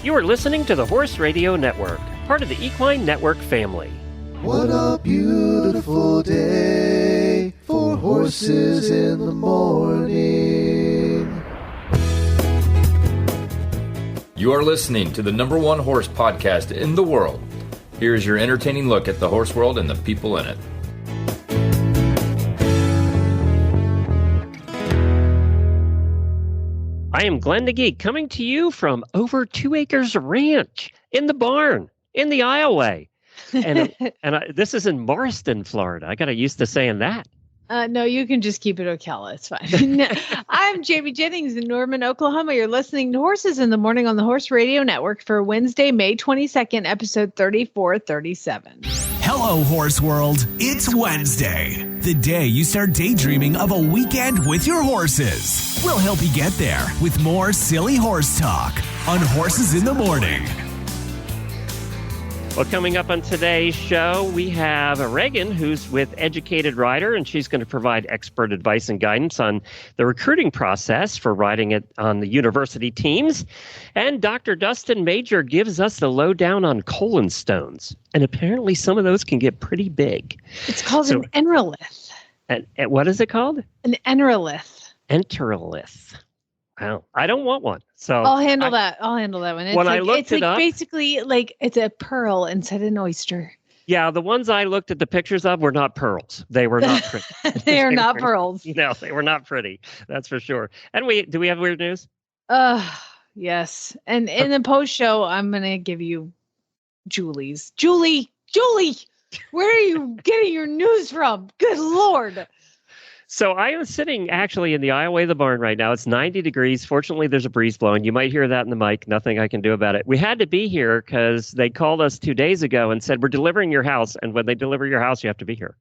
You are listening to the Horse Radio Network, part of the Equine Network family. What a beautiful day for horses in the morning. You are listening to the #1 horse podcast in the world. Here is your entertaining look at the horse world and the people in it. I am Glenn the Geek, coming to you from Over 2 Acres Ranch in the barn in the aisleway. And this is in Marston, Florida. I got used to saying that. No, you can just keep it Ocala. It's fine. I'm Jamie Jennings in Norman, Oklahoma. You're listening to Horses in the Morning on the Horse Radio Network for Wednesday, May 22nd, episode 3437. Hello, Horse World. It's Wednesday, the day you start daydreaming of a weekend with your horses. We'll help you get there with more silly horse talk on Horses in the Morning. Well, coming up on today's show, we have Reagan, who's with Educated Rider, and she's going to provide expert advice and guidance on the recruiting process for riding it on the university teams. And Dr. Dustin Major gives us the lowdown on colon stones. And apparently some of those can get pretty big. It's called an enterolith. And what is it called? An enterolith. Enterolith. Well, I don't want one. So I'll handle that. I'll handle that one. It's when like, I looked it up, basically like it's a pearl inside an oyster. Yeah, the ones I looked at the pictures of were not pearls. They were not pretty. They are not pearls. No, they were not pretty. That's for sure. And do we have weird news? Yes. And in the post show, I'm gonna give you Julie's. Julie, where are you getting your news from? Good Lord. So I am sitting actually in the aisleway of the barn right now. It's 90 degrees. Fortunately, there's a breeze blowing. You might hear that in the mic. Nothing I can do about it. We had to be here because they called us 2 days ago and said, we're delivering your house. And when they deliver your house, you have to be here.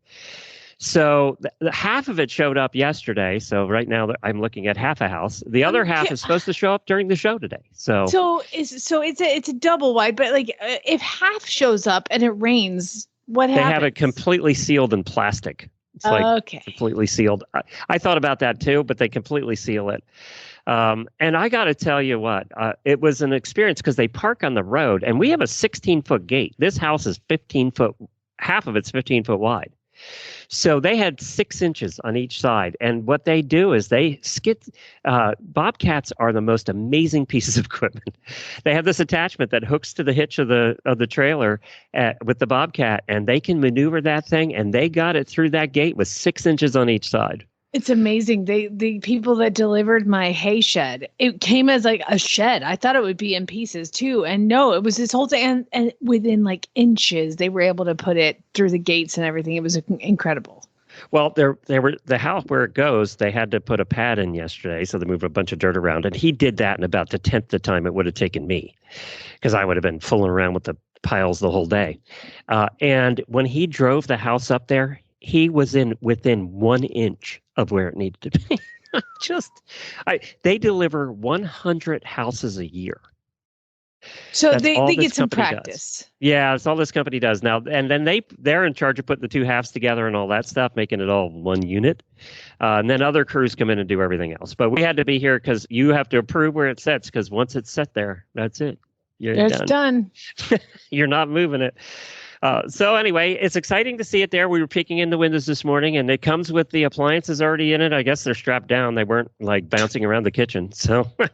So the half of it showed up yesterday. So right now I'm looking at half a house. The other half is supposed to show up during the show today. So it's a double wide. But like if half shows up and it rains, what happens? They have it completely sealed in plastic. It's like completely sealed. I thought about that too, but they completely seal it. And I got to tell you what, it was an experience because they park on the road and we have a 16-foot gate. This house is 15 foot, half of it's 15 foot wide. So they had 6 inches on each side. And what they do is bobcats are the most amazing pieces of equipment. They have this attachment that hooks to the hitch of the trailer with the bobcat, and they can maneuver that thing, and they got it through that gate with 6 inches on each side. It's amazing. The people that delivered my hay shed, it came as like a shed. I thought it would be in pieces too. And no, it was this whole thing. And within like inches, they were able to put it through the gates and everything. It was incredible. Well, they were the house where it goes. They had to put a pad in yesterday, so they moved a bunch of dirt around. And he did that in about the 10th the time it would have taken me, because I would have been fooling around with the piles the whole day. And when he drove the house up there, he was within 1 inch of where it needed to be. They deliver 100 houses a year. So they get some practice. Yeah, that's all this company does now. And then they're in charge of putting the two halves together and all that stuff, making it all one unit. And then other crews come in and do everything else. But we had to be here because you have to approve where it sits, because once it's set there, that's it. It's done. You're not moving it. So anyway, it's exciting to see it there. We were peeking in the windows this morning, and it comes with the appliances already in it. I guess they're strapped down. They weren't like bouncing around the kitchen. So I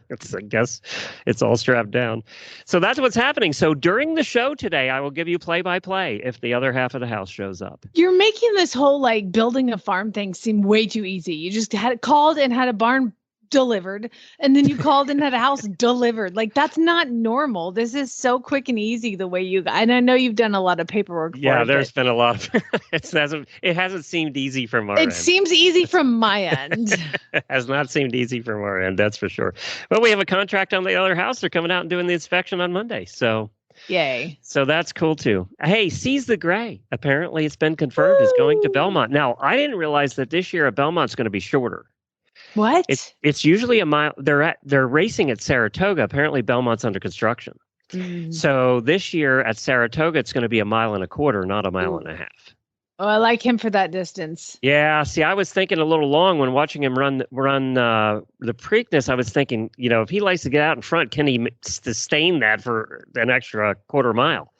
guess it's all strapped down. So that's what's happening. So during the show today, I will give you play-by-play if the other half of the house shows up. You're making this whole like building a farm thing seem way too easy. You just called and had a barn delivered, and then you called and had a house delivered. Like, that's not normal. This is so quick and easy the way and I know you've done a lot of paperwork for it. There's been a lot of it hasn't seemed easy from our end. It seems easy from my end. It has not seemed easy from our end, that's for sure. But we have a contract on the other house. They're coming out and doing the inspection on Monday. So yay. So that's cool too. Hey, Seize the Gray. Apparently it's been confirmed is going to Belmont. Now, I didn't realize that this year Belmont's going to be shorter. What? It's usually a mile. They're racing at Saratoga. Apparently Belmont's under construction. So this year at Saratoga, it's going to be 1.25 miles, not 1.5 miles. Oh, I like him for that distance. Yeah, see, I was thinking a little long when watching him run the Preakness. I was thinking, if he likes to get out in front, can he sustain that for an extra quarter mile?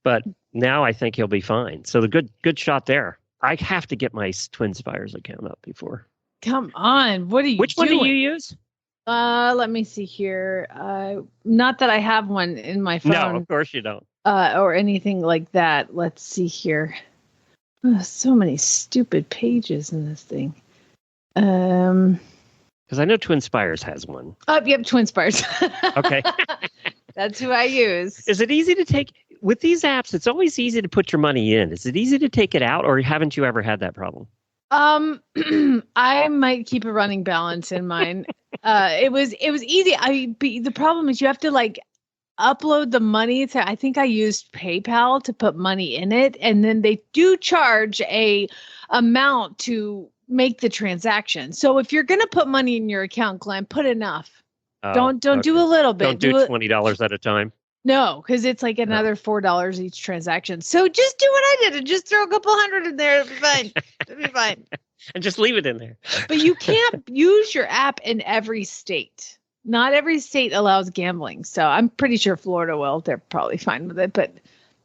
But now I think he'll be fine. So the good shot there. I have to get my Twin Spires account up before. Come on, what are you? Which one do you use? Let me see here. Not that I have one in my phone. No, of course you don't. Or anything like that. Let's see here. Oh, so many stupid pages in this thing. Because I know Twin Spires has one. Oh, yep, Twin Spires. Okay. That's who I use. Is it easy to take with these apps? It's always easy to put your money in. Is it easy to take it out, or haven't you ever had that problem? I might keep a running balance in mine. It was easy. The problem is you have to upload the money to, I think I used PayPal to put money in it. And then they do charge a amount to make the transaction. So if you're going to put money in your account, Glenn, put enough. Don't do a little bit. Don't do $20 at a time. No, because it's like another $4 each transaction. So just do what I did and just throw a couple hundred in there. It'll be fine. It'll be fine. And just leave it in there. But you can't use your app in every state. Not every state allows gambling. So I'm pretty sure Florida will. They're probably fine with it. But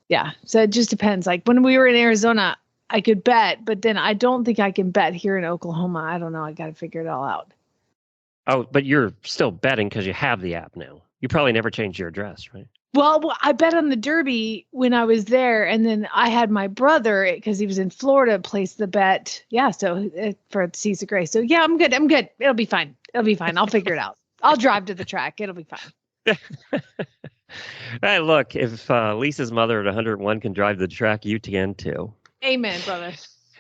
yeah, so it just depends. Like when we were in Arizona, I could bet, but then I don't think I can bet here in Oklahoma. I don't know. I got to figure it all out. Oh, but you're still betting because you have the app now. You probably never changed your address, right? Well, I bet on the Derby when I was there, and then I had my brother, because he was in Florida, place the bet. Yeah, so for Seas of Grace. So yeah, I'm good. It'll be fine. I'll figure it out. I'll drive to the track. It'll be fine. Hey, look, if Lisa's mother at 101 can drive the track, you can too. Amen, brother.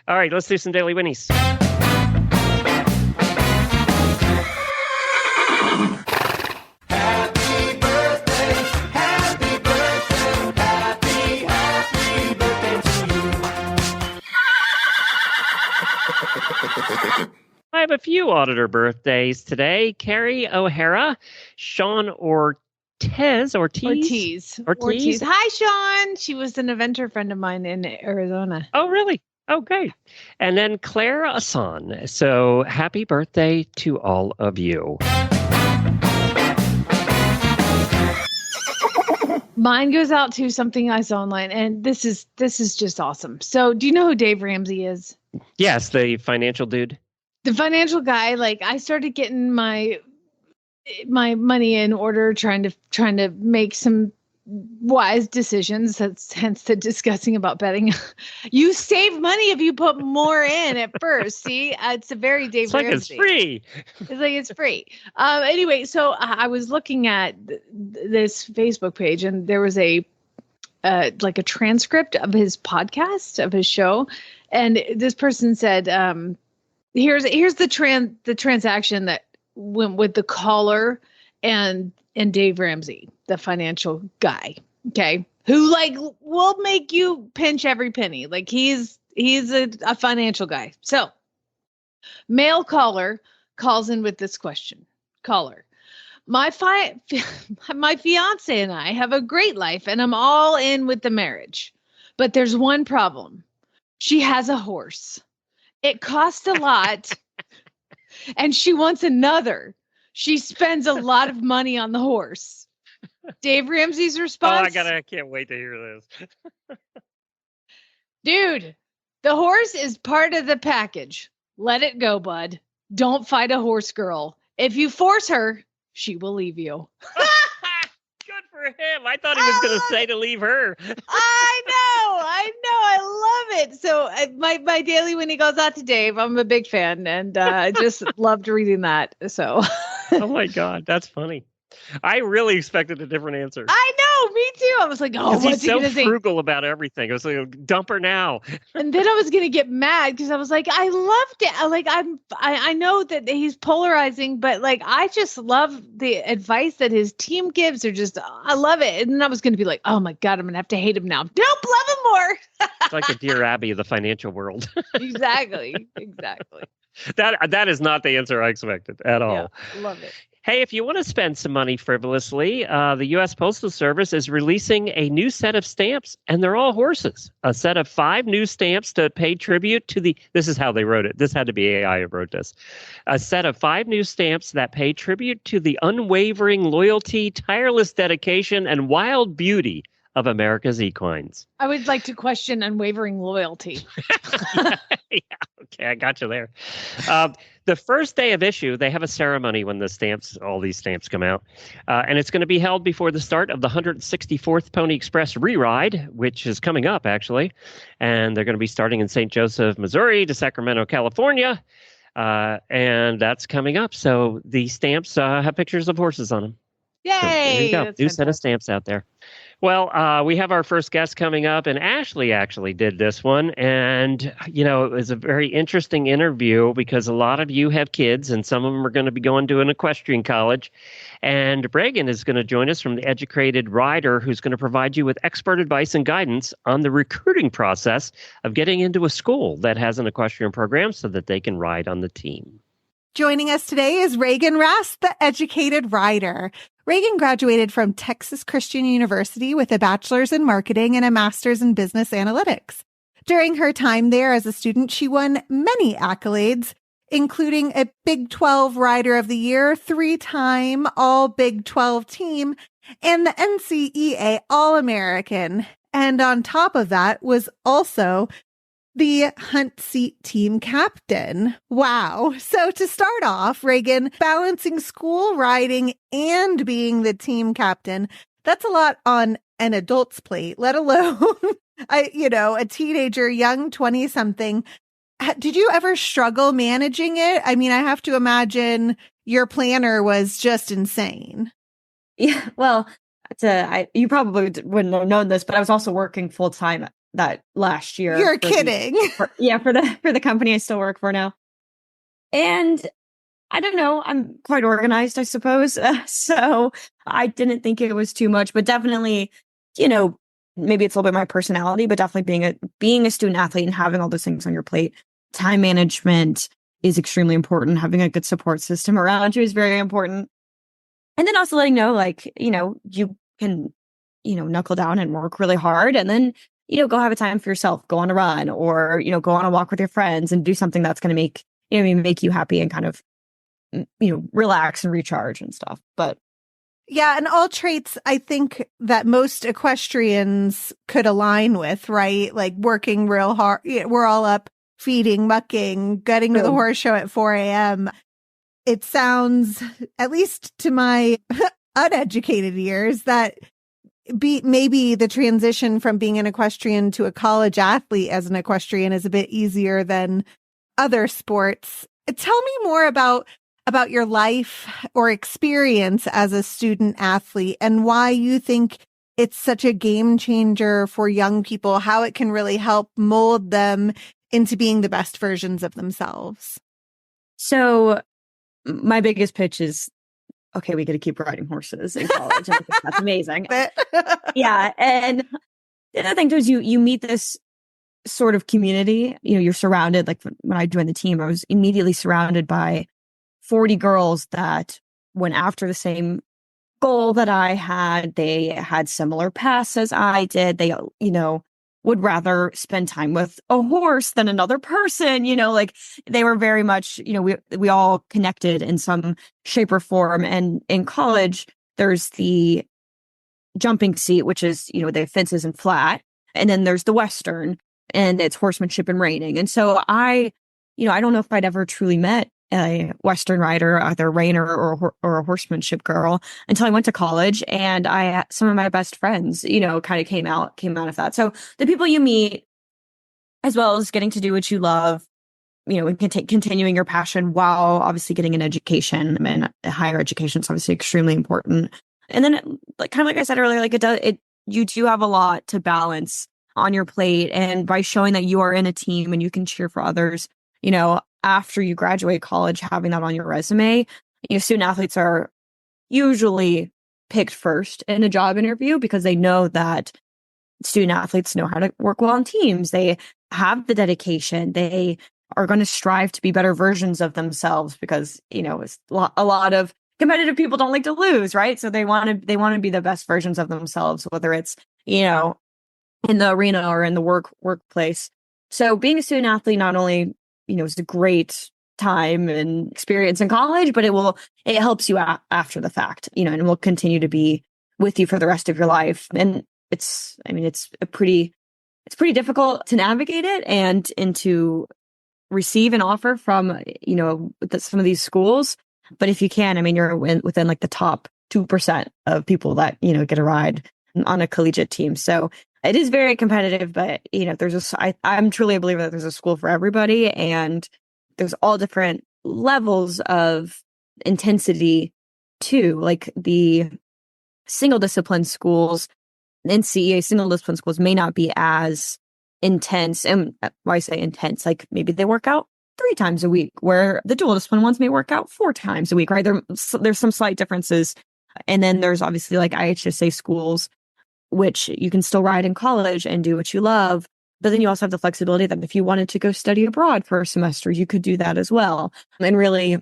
All right, let's do some daily Whinnies. I have a few auditor birthdays today. Carrie O'Hara, Sean Ortiz. Hi, Sean. She was an eventer friend of mine in Arizona. Oh, really? Oh, great. And then Claire Asan. So happy birthday to all of you. Mine goes out to something I saw online, and this is just awesome. So do you know who Dave Ramsey is? Yes, the financial dude. The financial guy. Like, I started getting my money in order, trying to make some wise decisions. That's hence the discussing about betting. You save money if you put more in at first. See, it's a very Dave It's like Ramsey. it's free. It's like it's free. Anyway, so I was looking at this Facebook page, and there was a transcript of his podcast, of his show, and this person said, "Here's the transaction that went with the caller and Dave Ramsey, the financial guy, okay, who will make you pinch every penny. Like he's a financial guy." So, male caller calls in with this question. Caller: my fiance and I have a great life, and I'm all in with the marriage. But there's one problem. She has a horse. It costs a lot, and she wants another. She spends a lot of money on the horse. Dave Ramsey's response. I can't wait to hear this. Dude, the horse is part of the package. Let it go, bud. Don't fight a horse girl. If you force her, she will leave you. Good for him. I thought he was going to say to leave her. I know. I love it. So my daily when he goes out to Dave, I'm a big fan, and I just loved reading that. So. Oh my God, that's funny. I really expected a different answer. I know, me too. I was like, oh, what's he's he so gonna say? frugal about everything. I was like, dump her now. And then I was gonna get mad because I was like, I loved it. I know that he's polarizing, but I just love the advice that his team gives. I love it. And then I was gonna be like, oh my God, I'm gonna have to hate him now. Nope, love him more. It's like a Dear Abby of the financial world. Exactly. That is not the answer I expected at all. Yeah, love it. Hey, if you want to spend some money frivolously, the U.S. Postal Service is releasing a new set of stamps, and they're all horses. A set of 5 new stamps to pay tribute to the, this is how they wrote it. This had to be AI who wrote this. A set of 5 new stamps that pay tribute to the unwavering loyalty, tireless dedication, and wild beauty of America's equines. I would like to question unwavering loyalty. Yeah, okay, I got you there. The first day of issue, they have a ceremony when all these stamps come out. And it's going to be held before the start of the 164th Pony Express re-ride, which is coming up, actually. And they're going to be starting in St. Joseph, Missouri to Sacramento, California. And that's coming up. So the stamps have pictures of horses on them. Yay! So there you go. That's New set of fantastic. stamps out there. Well, we have our first guest coming up, and Ashley actually did this one. And, it was a very interesting interview because a lot of you have kids, and some of them are going to be going to an equestrian college. And Reagan is going to join us from the Educated Rider, who's going to provide you with expert advice and guidance on the recruiting process of getting into a school that has an equestrian program so that they can ride on the team. Joining us today is Reagan Rast, the Educated Rider. Reagan graduated from Texas Christian University with a bachelor's in marketing and a master's in business analytics. During her time there as a student, she won many accolades, including a Big 12 Rider of the Year, 3-time All Big 12 team, and the NCEA All-American. And on top of that was also the Hunt Seat team captain. Wow. So to start off, Reagan, balancing school riding and being the team captain, that's a lot on an adult's plate, let alone, a teenager, young 20-something. Did you ever struggle managing it? I mean, I have to imagine your planner was just insane. Yeah, well, you probably wouldn't have known this, but I was also working full time that last year. You're kidding. For the company I still work for now. And I don't know, I'm quite organized, I suppose. So I didn't think it was too much, but definitely, maybe it's a little bit my personality, but definitely being a student athlete and having all those things on your plate, time management is extremely important. Having a good support system around you is very important. And then also letting know, you can, knuckle down and work really hard and then go have a time for yourself, go on a run or, go on a walk with your friends and do something that's going to make you happy and kind of, relax and recharge and stuff. But yeah, and all traits I think that most equestrians could align with, right? Like working real hard. We're all up feeding, mucking, getting to the horse show at 4 a.m. It sounds, at least to my uneducated ears, that maybe the transition from being an equestrian to a college athlete as an equestrian is a bit easier than other sports. Tell me more about your life or experience as a student athlete and why you think it's such a game changer for young people, how it can really help mold them into being the best versions of themselves. So my biggest pitch is, okay, we get to keep riding horses in college. I think that's amazing. Yeah. And the other thing too is you meet this sort of community. You're surrounded, like when I joined the team, I was immediately surrounded by 40 girls that went after the same goal that I had. They had similar paths as I did. They, would rather spend time with a horse than another person, they were very much, we all connected in some shape or form. And in college, there's the jumping seat, which is, the fences and flat. And then there's the Western and it's horsemanship and reining. And so I don't know if I'd ever truly met a Western rider, either reiner or a horsemanship girl until I went to college, and some of my best friends, kind of came out of that. So the people you meet, as well as getting to do what you love, and continuing your passion while obviously getting an education. I mean, higher education is obviously extremely important. And then, like I said earlier, you do have a lot to balance on your plate, and by showing that you are in a team and you can cheer for others, after you graduate college, having that on your resume, student athletes are usually picked first in a job interview because they know that student athletes know how to work well on teams. They have the dedication. They are going to strive to be better versions of themselves because, it's a lot of competitive people don't like to lose, right? So they want to be the best versions of themselves, whether it's, in the arena or in the workplace. So being a student athlete not only, is a great time and experience in college, but it helps you after the fact, and will continue to be with you for the rest of your life. And it's pretty difficult to navigate it and to receive an offer from, some of these schools. But if you can, you're within like the top 2% of people that, get a ride on a collegiate team. So it is very competitive, but I'm truly a believer that there's a school for everybody, and there's all different levels of intensity too. Like the single discipline schools, NCEA single discipline schools may not be as intense. And why I say intense, like maybe they work out 3 times a week, where the dual discipline ones may work out 4 times a week, right? There's some slight differences. And then there's obviously like IHSA schools, which you can still ride in college and do what you love. But then you also have the flexibility that if you wanted to go study abroad for a semester, you could do that as well, and really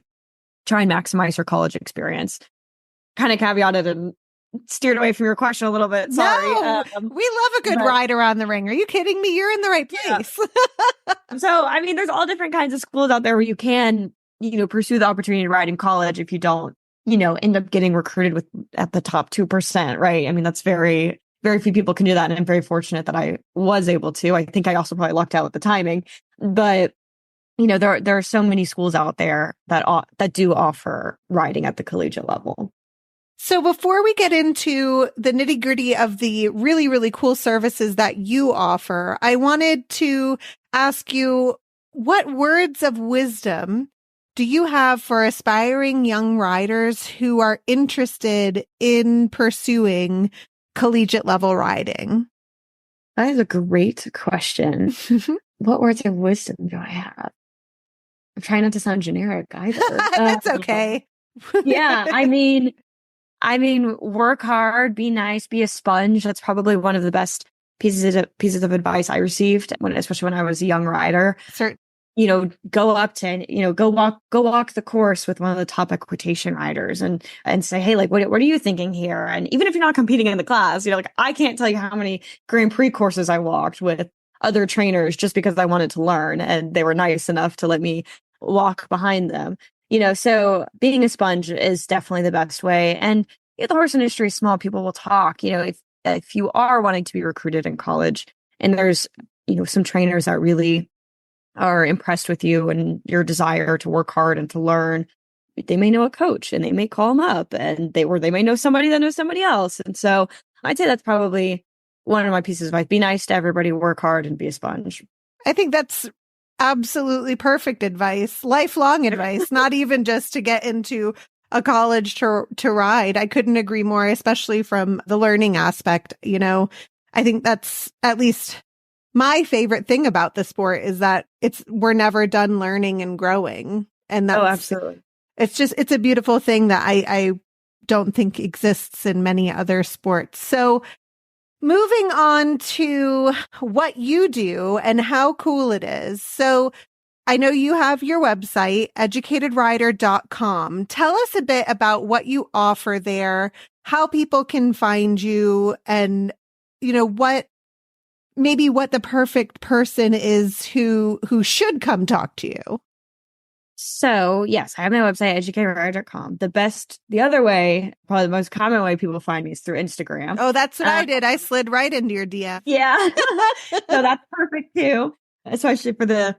try and maximize your college experience. Kind of caveated and steered away from your question a little bit. Sorry. No, we love a good ride around the ring. Are you kidding me? You're in the right place. Yeah. So, there's all different kinds of schools out there where you can, pursue the opportunity to ride in college if you don't, end up getting recruited at the top 2%, right? That's very, very few people can do that. And I'm very fortunate that I was able to. I think I also probably lucked out with the timing. But, there are so many schools out there that do offer riding at the collegiate level. So before we get into the nitty gritty of the really, really cool services that you offer, I wanted to ask you, what words of wisdom do you have for aspiring young riders who are interested in pursuing collegiate level riding? That is a great question. What words of wisdom do I have? I'm trying not to sound generic either. That's okay. Yeah. Work hard, be nice, be a sponge. That's probably one of the best pieces of advice I received especially when I was a young rider. Certain. Go up to, go walk the course with one of the top equitation riders and say, hey, like, what are you thinking here? And even if you're not competing in the class, I can't tell you how many Grand Prix courses I walked with other trainers just because I wanted to learn, and they were nice enough to let me walk behind them. So being a sponge is definitely the best way. And the horse industry is small. People will talk, if you are wanting to be recruited in college, and there's, some trainers that really are impressed with you and your desire to work hard and to learn, they may know a coach and they may call them up, and they may know somebody that knows somebody else. And so I'd say that's probably one of my pieces of advice. Be nice to everybody, work hard, and be a sponge. I think that's absolutely perfect advice, lifelong advice, not even just to get into a college to ride. I couldn't agree more, especially from the learning aspect. I think that's at least my favorite thing about the sport, is that we're never done learning and growing. And that's, absolutely. It's a beautiful thing that I don't think exists in many other sports. So moving on to what you do and how cool it is. So I know you have your website, educatedrider.com. Tell us a bit about what you offer there, how people can find you, and, what the perfect person is who should come talk to you. So yes, I have my website, educatedrider.com. The other way, probably the most common way people find me is through Instagram. Oh, that's what I did. I slid right into your DM. Yeah. So that's perfect too, especially for the,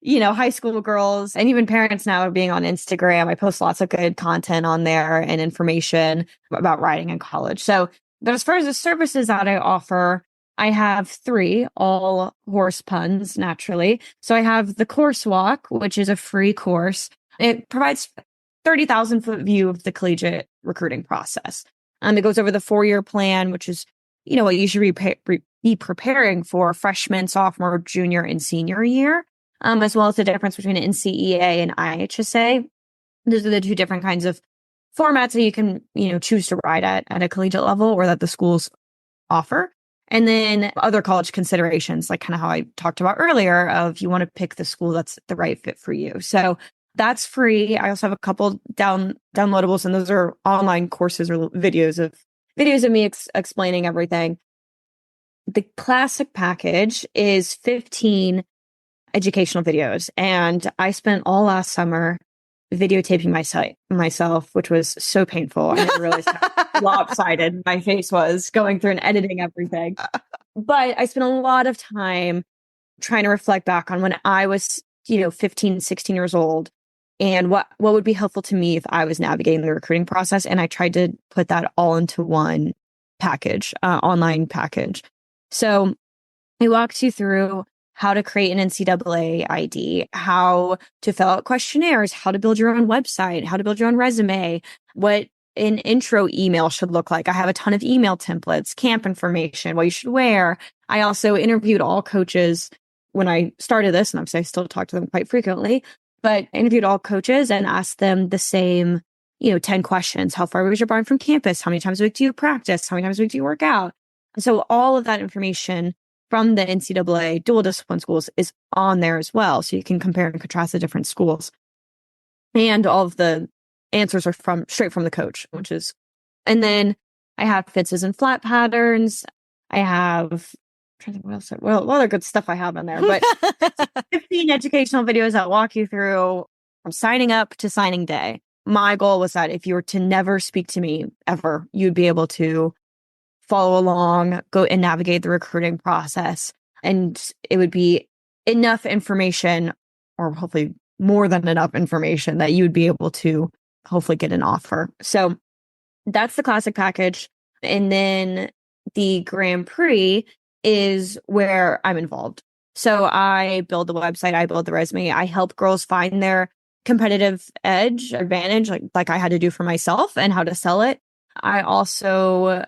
high school girls and even parents now being on Instagram. I post lots of good content on there and information about riding in college. But as far as the services that I offer, I have 3, all horse puns, naturally. So I have the Course Walk, which is a free course. It provides 30,000 foot view of the collegiate recruiting process. It goes over the 4-year plan, which is, what you should be preparing for freshman, sophomore, junior, and senior year, as well as the difference between NCEA and IHSA. Those are the 2 different kinds of formats that you can, choose to ride at a collegiate level, or that the schools offer. And then other college considerations, like kind of how I talked about earlier, of you want to pick the school that's the right fit for you. So that's free. I also have a couple downloadables, and those are online courses or videos of me explaining everything. The classic package is 15 educational videos, and I spent all last summer videotaping myself, which was so painful. I didn't realize how lopsided my face was going through and editing everything. But I spent a lot of time trying to reflect back on when I was, 15, 16 years old, and what would be helpful to me if I was navigating the recruiting process. And I tried to put that all into one package, online package. So it walks you through how to create an NCAA ID, how to fill out questionnaires, how to build your own website, how to build your own resume, what an intro email should look like. I have a ton of email templates, camp information, what you should wear. I also interviewed all coaches when I started this, and obviously I still talk to them quite frequently, but I interviewed all coaches and asked them the same, 10 questions. How far was your barn from campus? How many times a week do you practice? How many times a week do you work out? And so all of that information from the NCAA dual discipline schools is on there as well. So you can compare and contrast the different schools. And all of the answers are straight from the coach, and then I have fences and flat patterns. I have, I'm trying to think what else, well, other good stuff I have in there, but 15 educational videos that walk you through from signing up to signing day. My goal was that if you were to never speak to me ever, you'd be able to follow along, go and navigate the recruiting process. And it would be enough information, or hopefully more than enough information, that you would be able to hopefully get an offer. So that's the classic package. And then the Grand Prix is where I'm involved. So I build the website, I build the resume, I help girls find their competitive advantage, like I had to do for myself, and how to sell it. I also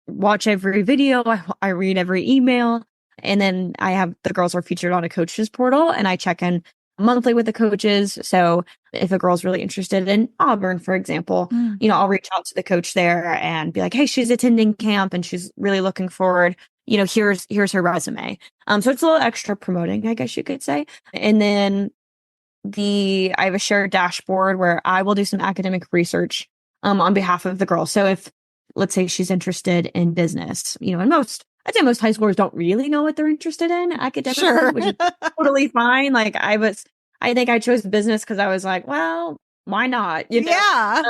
watch every video, I read every email, and then I have the girls are featured on a coaches portal, and I check in monthly with the coaches. So if a girl's really interested in Auburn, for example, I'll reach out to the coach there and be like, hey, she's attending camp and she's really looking forward. Here's her resume. So it's a little extra promoting, I guess you could say. And then I have a shared dashboard where I will do some academic research on behalf of the girl. So if, let's say, she's interested in business, and I'd say most high schoolers don't really know what they're interested in academically, Sure. which is totally fine. Like I think I chose business because I was like, well, why not? Yeah.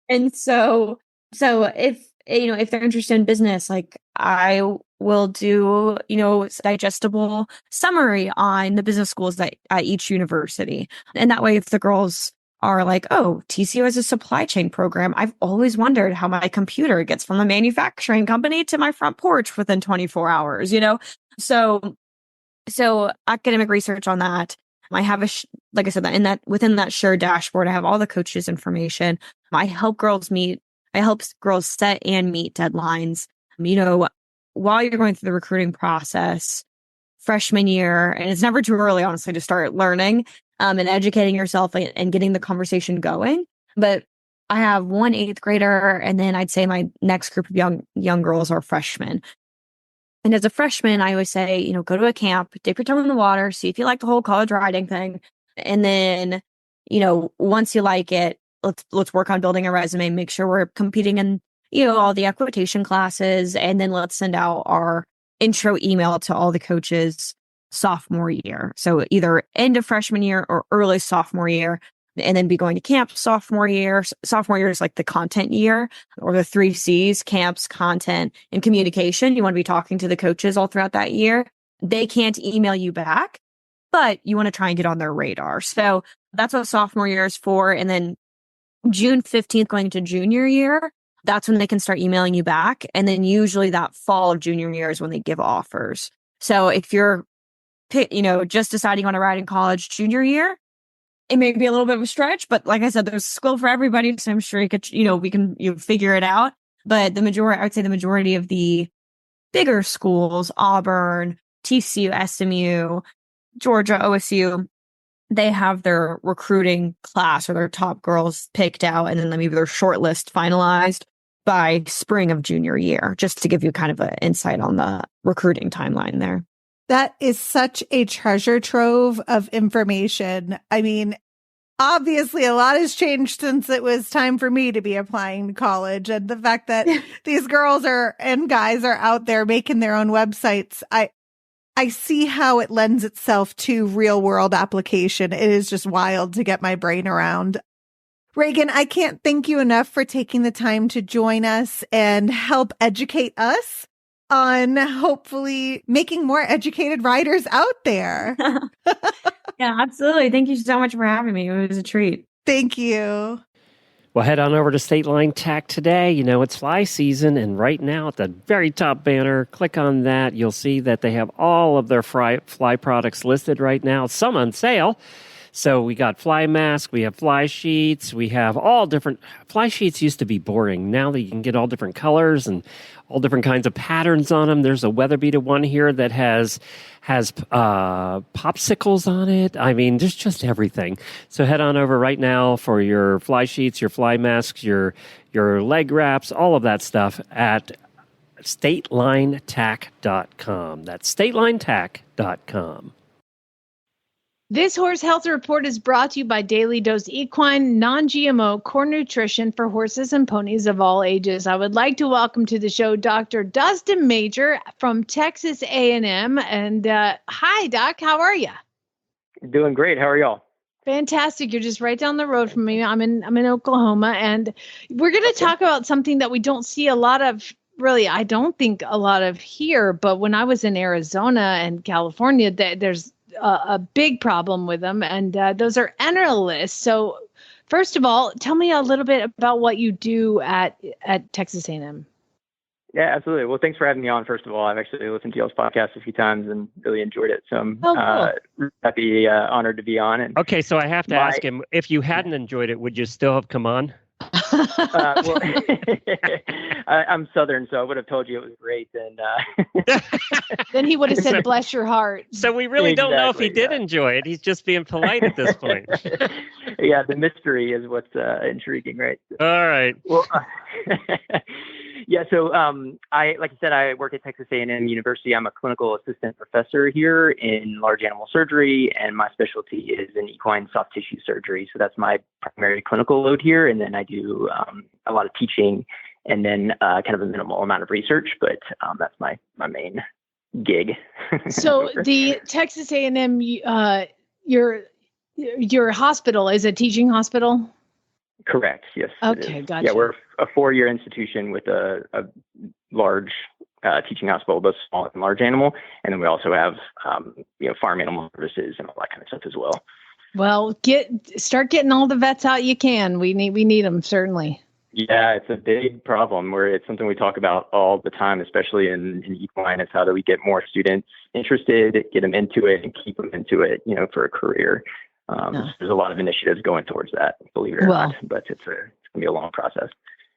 And so if they're interested in business, like I will do, digestible summary on the business schools at each university. And that way, if the girls are like, oh, TCU has a supply chain program, I've always wondered how my computer gets from a manufacturing company to my front porch within 24 hours, So academic research on that. I have like I said, within that shared dashboard, I have all the coaches' information. I help girls set and meet deadlines. While you're going through the recruiting process, freshman year, and it's never too early, honestly, to start learning and educating yourself and getting the conversation going. But I have one 8th grader, and then I'd say my next group of young girls are freshmen. And as a freshman, I always say, go to a camp, dip your toe in the water, see if you like the whole college riding thing. And then, once you like it, let's work on building a resume, make sure we're competing in, all the equitation classes. And then let's send out our intro email to all the coaches sophomore year. So either end of freshman year or early sophomore year, and then be going to camp sophomore year. Sophomore year is like the content year, or the 3 C's: camps, content, and communication. You want to be talking to the coaches all throughout that year. They can't email you back, but you want to try and get on their radar. So that's what sophomore year is for. And then June 15th going into junior year, that's when they can start emailing you back. And then usually that fall of junior year is when they give offers. So if you're, just deciding on a ride in college junior year, it may be a little bit of a stretch, but like I said, there's school for everybody. So I'm sure you figure it out. But I would say the majority of the bigger schools, Auburn, TCU, SMU, Georgia, OSU, they have their recruiting class or their top girls picked out, and then maybe their short list finalized by spring of junior year, just to give you kind of an insight on the recruiting timeline there. That is such a treasure trove of information. I mean, obviously a lot has changed since it was time for me to be applying to college. And the fact that these girls and guys are out there making their own websites, I see how it lends itself to real world application. It is just wild to get my brain around. Raegan, I can't thank you enough for taking the time to join us and help educate us on hopefully making more educated riders out there. Yeah, absolutely. Thank you so much for having me. It was a treat. Thank you. Well, head on over to State Line Tack today. You know, it's fly season, and right now at the very top banner, click on that. You'll see that they have all of their fly products listed right now, some on sale. So we got fly masks, we have fly sheets, we have all different. Fly sheets used to be boring. Now that you can get all different colors and all different kinds of patterns on them. There's a weather beaded one here that has popsicles on it. I mean, there's just everything. So head on over right now for your fly sheets, your fly masks, your leg wraps, all of that stuff at statelinetack.com. That's statelinetack.com. This Horse Health Report is brought to you by Daily Dose Equine, non-GMO core nutrition for horses and ponies of all ages. I would like to welcome to the show Dr. Dustin Major from Texas A&M. And hi, Doc. How are you? Doing great. How are y'all? Fantastic. You're just right down the road from me. I'm in Oklahoma, and we're going to talk about something that we don't see a lot of. Really, I don't think a lot of here. But when I was in Arizona and California, there's a big problem with them, and those are enteroliths. So first of all, tell me a little bit about what you do at Texas A&M. Yeah, absolutely. Well, thanks for having me on, first of all. I've actually listened to y'all's podcast a few times and really enjoyed it. So I'm happy, honored to be on. And okay, so I have to ask him, if you hadn't enjoyed it, would you still have come on? Well, I'm Southern, so I would have told you it was great. And then he would have said, "Bless your heart." So we really don't know if he did enjoy it. He's just being polite at this point. Yeah, the mystery is what's intriguing, right? All right. Well, yeah. So, like I said, I work at Texas A&M University. I'm a clinical assistant professor here in large animal surgery, and my specialty is in equine soft tissue surgery. So that's my primary clinical load here, and then I do a lot of teaching, and then kind of a minimal amount of research. But that's my main gig. So the Texas A&M, your hospital is a teaching hospital. Correct. Yes. Okay. Gotcha. Yeah, we're a 4-year institution with a large teaching hospital, both small and large animal, and then we also have farm animal services and all that kind of stuff as well. Well, start getting all the vets out you can. We need them, certainly. Yeah, it's a big problem it's something we talk about all the time, especially in equine. It's how do we get more students interested, get them into it, and keep them into it, for a career. There's a lot of initiatives going towards that, believe it or not, but it's going to be a long process.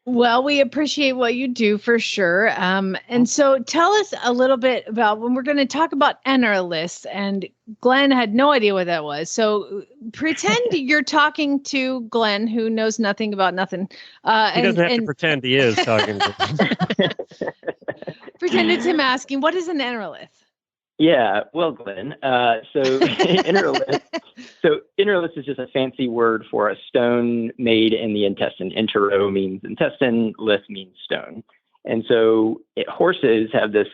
Well, we appreciate what you do for sure. And so tell us a little bit about when we're going to talk about enteroliths, and Glenn had no idea what that was. So pretend you're talking to Glenn, who knows nothing about nothing. He doesn't have to pretend he is talking to Pretend it's him asking, what is an enterolith? Yeah, well, Glenn, so enteroliths. So enteroliths is just a fancy word for a stone made in the intestine. Entero means intestine, lith means stone. And so horses have this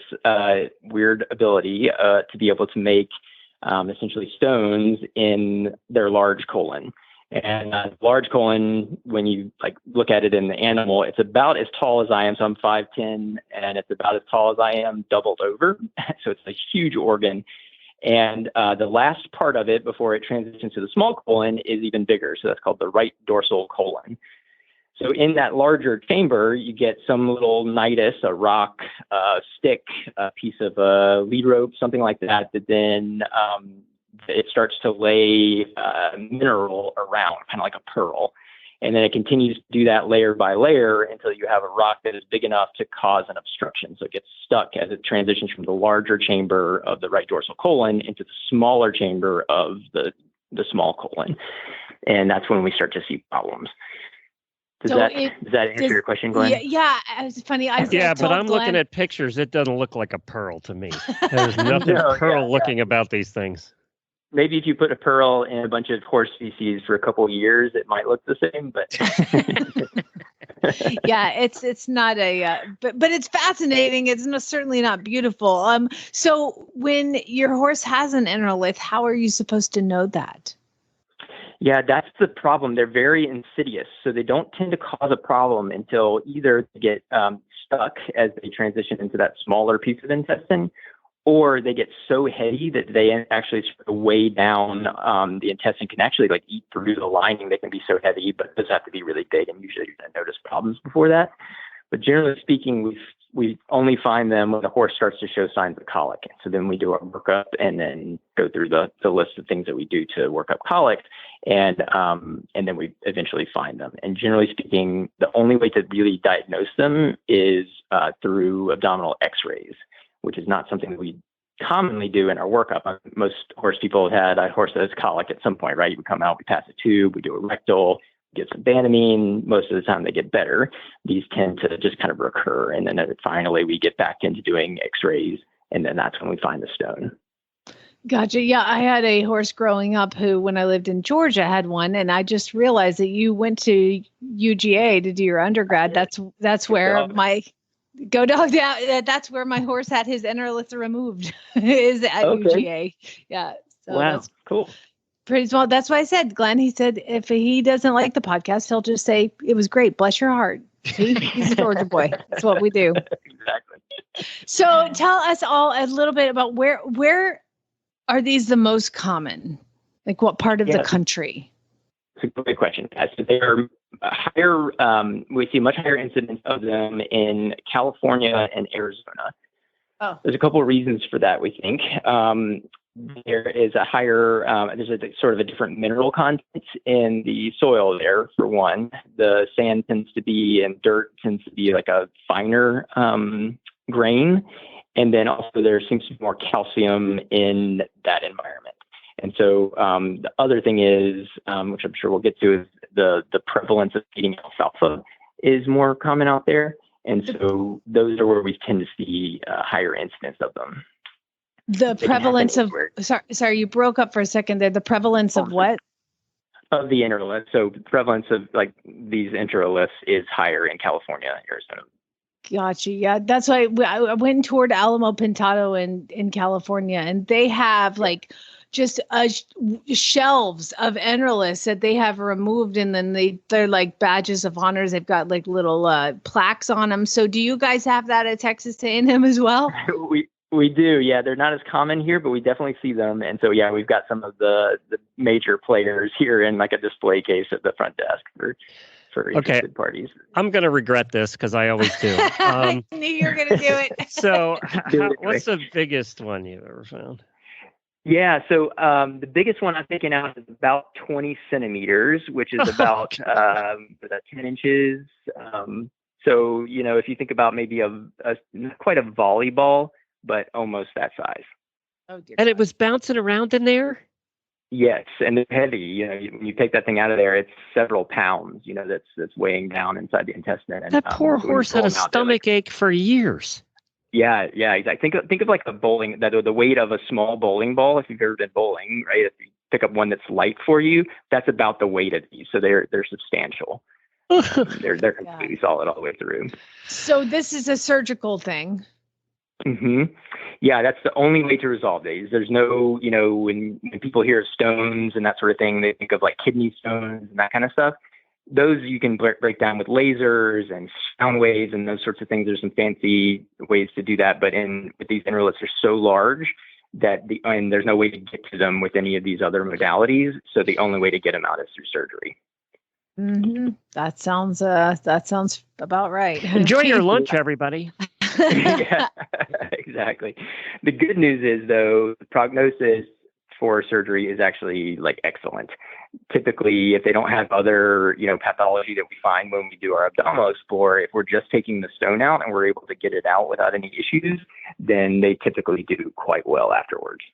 weird ability to be able to make essentially stones in their large colon. And large colon, when you look at it in the animal, it's about as tall as I am. So I'm 5'10", and it's about as tall as I am doubled over. So it's a huge organ. And the last part of it before it transitions to the small colon is even bigger. So that's called the right dorsal colon. So in that larger chamber, you get some little nidus, a rock, stick, a piece of a lead rope, something like that, that then it starts to lay mineral around, kind of like a pearl. And then it continues to do that layer by layer until you have a rock that is big enough to cause an obstruction. So it gets stuck as it transitions from the larger chamber of the right dorsal colon into the smaller chamber of the small colon. And that's when we start to see problems. Does that answer your question, Glenn? Yeah, it's funny. But I'm looking at pictures. It doesn't look like a pearl to me. There's nothing pearl looking about these things. maybe if you put a pearl in a bunch of horse feces for a couple of years, it might look the same, but yeah, it's not but it's fascinating. It's certainly not beautiful. So when your horse has an enterolith, how are you supposed to know that? Yeah, that's the problem. They're very insidious, so they don't tend to cause a problem until either they get stuck as they transition into that smaller piece of intestine, or they get so heavy that they actually sort of weigh down the intestine, can actually like eat through the lining. They can be so heavy, but it does have to be really big, and usually you're going to notice problems before that. But generally speaking, we only find them when the horse starts to show signs of colic. So then we do our workup and then go through the list of things that we do to work up colic, and then we eventually find them. And generally speaking, the only way to really diagnose them is through abdominal X-rays, which is not something that we commonly do in our workup. Most horse people have had a horse that has colic at some point, right? We come out, we pass a tube, we do a rectal, get some Banamine. Most of the time they get better. These tend to just kind of recur. And then finally we get back into doing X-rays, and then that's when we find the stone. Gotcha. Yeah, I had a horse growing up who, when I lived in Georgia, had one, and I just realized that you went to UGA to do your undergrad. That's where my Go Dog. That's where my horse had his enteroliths removed. Is at UGA. Yeah. So wow. That's cool. Pretty small. That's why I said, Glenn, he said, if he doesn't like the podcast, he'll just say, it was great. Bless your heart. See, he's a Georgia boy. That's what we do. Exactly. So tell us all a little bit about where are these the most common? Like what part of the country? It's a great question. So they are higher. We see much higher incidence of them in California and Arizona. Oh. There's a couple of reasons for that, we think. There is a higher, there's a sort of a different mineral content in the soil there, for one. The sand tends to be, and dirt tends to be like a finer grain. And then also there seems to be more calcium in that environment. And so the other thing is, which I'm sure we'll get to, is the prevalence of eating alfalfa is more common out there. And so those are where we tend to see higher incidence of them. The prevalence of, sorry, you broke up for a second there. The prevalence of what? Of the enteroliths. So the prevalence of like these enteroliths is higher in California, Arizona. Gotcha. Yeah, that's why I went toward Alamo Pintado in California, and they have like just shelves of enteroliths that they have removed, and then they're like badges of honors. They've got like little plaques on them. So do you guys have that at Texas A&M as well? We do, yeah. They're not as common here, but we definitely see them. And so, yeah, we've got some of the major players here in like a display case at the front desk for interested parties. I'm going to regret this because I always do. I knew you were going to do it. So what's the biggest one you've ever found? Yeah, so the biggest one I'm picking out is about 20 centimeters, which is about 10 inches. So, you know, if you think about maybe not quite a volleyball, but almost that size. Oh, dear. And it was bouncing around in there? Yes, and it's heavy. You know, when you take that thing out of there, it's several pounds, you know, that's weighing down inside the intestine. And, that poor horse had a stomach ache for years. Yeah, exactly. Think of like a bowling, the weight of a small bowling ball. If you've ever been bowling, right? If you pick up one that's light for you, that's about the weight of these. So they're substantial. They're completely solid all the way through. So this is a surgical thing. Mm-hmm. Yeah, that's the only way to resolve these. There's no, you know, when people hear stones and that sort of thing, they think of like kidney stones and that kind of stuff. Those you can break down with lasers and sound waves and those sorts of things. There's some fancy ways to do that, but with these enteroliths, they're so large that and there's no way to get to them with any of these other modalities. So the only way to get them out is through surgery. Mm-hmm. That sounds about right. Enjoy your lunch, everybody. Yeah, exactly. The good news is, though, the prognosis for surgery is actually like excellent. Typically, if they don't have other, you know, pathology that we find when we do our abdominal explore, if we're just taking the stone out and we're able to get it out without any issues, then they typically do quite well afterwards.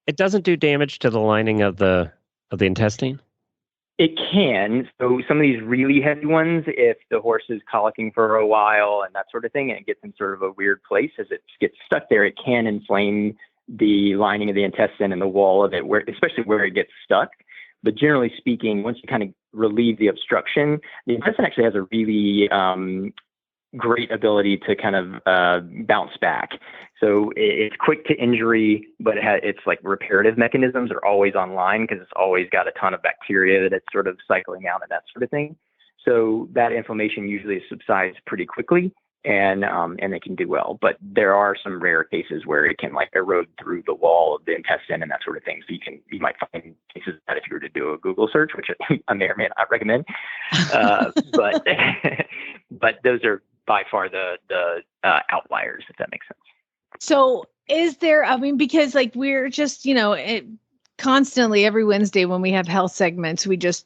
It doesn't do damage to the lining of the intestine? It can. So some of these really heavy ones, if the horse is colicking for a while and that sort of thing, and it gets in sort of a weird place as it gets stuck there, it can inflame the lining of the intestine and the wall of it, especially where it gets stuck. But generally speaking, once you kind of relieve the obstruction, the intestine actually has a really great ability to kind of bounce back. So it's quick to injury, but it's like reparative mechanisms are always online because it's always got a ton of bacteria that's sort of cycling out and that sort of thing. So that inflammation usually subsides pretty quickly, and they can do well. But there are some rare cases where it can like erode through the wall of the intestine and that sort of thing. So you might find cases that if you were to do a Google search, which I may or may not recommend, but those are by far the outliers, if that makes sense. So is there, because like we're just, constantly every Wednesday when we have health segments, we just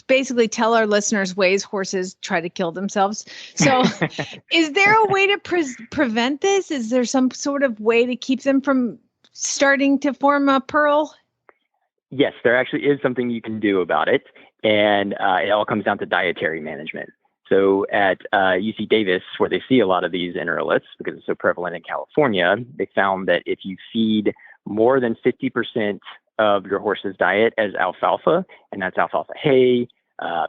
basically tell our listeners ways horses try to kill themselves. So is there a way to prevent this? Is there some sort of way to keep them from starting to form a pearl? Yes, there actually is something you can do about it. And it all comes down to dietary management. So at UC Davis, where they see a lot of these enteroliths, because it's so prevalent in California, they found that if you feed more than 50% of your horse's diet as alfalfa, and that's alfalfa hay,